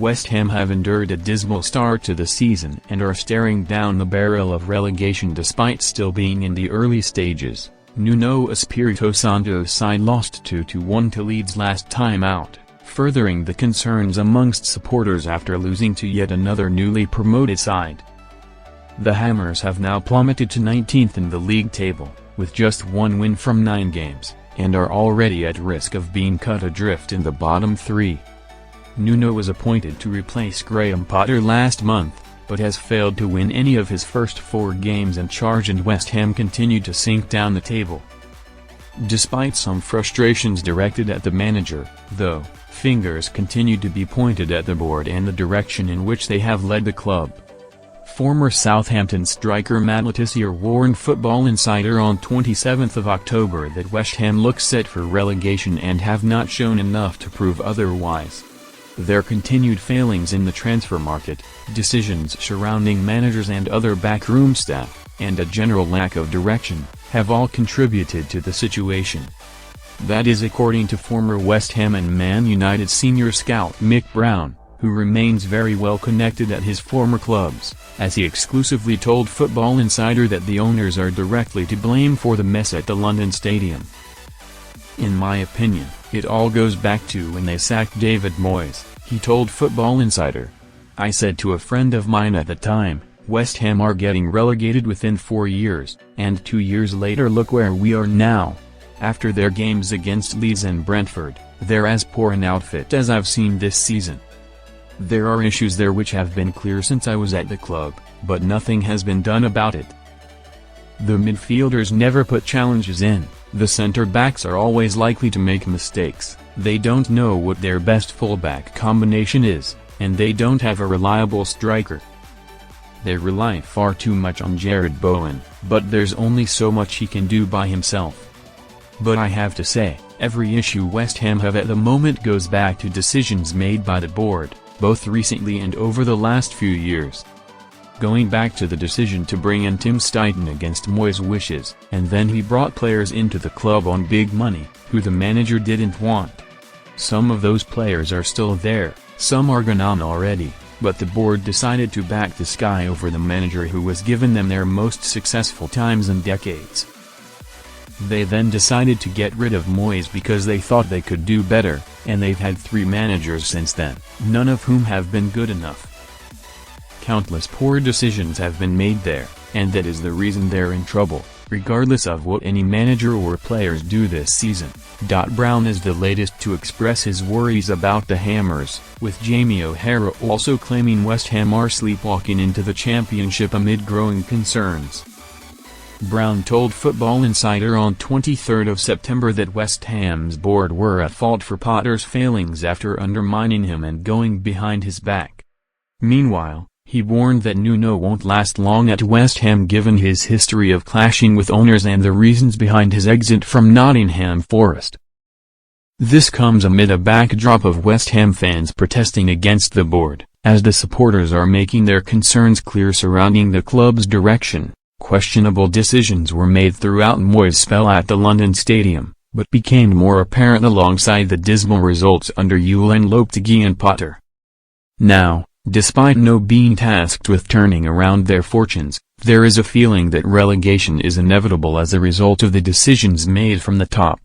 West Ham have endured a dismal start to the season and are staring down the barrel of relegation despite still being in the early stages. Nuno Espirito Santo's side lost 2-1 to Leeds last time out, furthering the concerns amongst supporters after losing to yet another newly promoted side. The Hammers have now plummeted to 19th in the league table, with just one win from 9 games, and are already at risk of being cut adrift in the bottom 3. Nuno was appointed to replace Graham Potter last month, but has failed to win any of his first 4 games in charge, and West Ham continued to sink down the table. Despite some frustrations directed at the manager, though, fingers continued to be pointed at the board and the direction in which they have led the club. Former Southampton striker Matt Letizia warned Football Insider on 27th of October that West Ham look set for relegation and have not shown enough to prove otherwise. Their continued failings in the transfer market, decisions surrounding managers and other backroom staff, and a general lack of direction, have all contributed to the situation. That is according to former West Ham and Man United senior scout Mick Brown, who remains very well connected at his former clubs, as he exclusively told Football Insider that the owners are directly to blame for the mess at the London Stadium. "In my opinion, it all goes back to when they sacked David Moyes," he told Football Insider. "I said to a friend of mine at the time, West Ham are getting relegated within 4 years, and 2 years later look where we are now. After their games against Leeds and Brentford, they're as poor an outfit as I've seen this season. There are issues there which have been clear since I was at the club, but nothing has been done about it. The midfielders never put challenges in, the centre-backs are always likely to make mistakes, they don't know what their best fullback combination is, and they don't have a reliable striker. They rely far too much on Jared Bowen, but there's only so much he can do by himself. But I have to say, every issue West Ham have at the moment goes back to decisions made by the board, both recently and over the last few years. Going back to the decision to bring in Tim Steidten against Moyes' wishes, and then he brought players into the club on big money, who the manager didn't want. Some of those players are still there, some are gone already, but the board decided to back this guy over the manager who was given them their most successful times in decades. They then decided to get rid of Moyes because they thought they could do better, and they've had 3 managers since then, none of whom have been good enough. Countless poor decisions have been made there, and that is the reason they're in trouble, regardless of what any manager or players do this season. Brown is the latest to express his worries about the Hammers, with Jamie O'Hara also claiming West Ham are sleepwalking into the championship amid growing concerns. Brown told Football Insider on 23rd of September that West Ham's board were at fault for Potter's failings after undermining him and going behind his back. Meanwhile, he warned that Nuno won't last long at West Ham given his history of clashing with owners and the reasons behind his exit from Nottingham Forest. This comes amid a backdrop of West Ham fans protesting against the board, as the supporters are making their concerns clear surrounding the club's direction. Questionable decisions were made throughout Moyes' spell at the London Stadium, but became more apparent alongside the dismal results under Julen Lopetegui and Potter. Now, despite no being tasked with turning around their fortunes, there is a feeling that relegation is inevitable as a result of the decisions made from the top.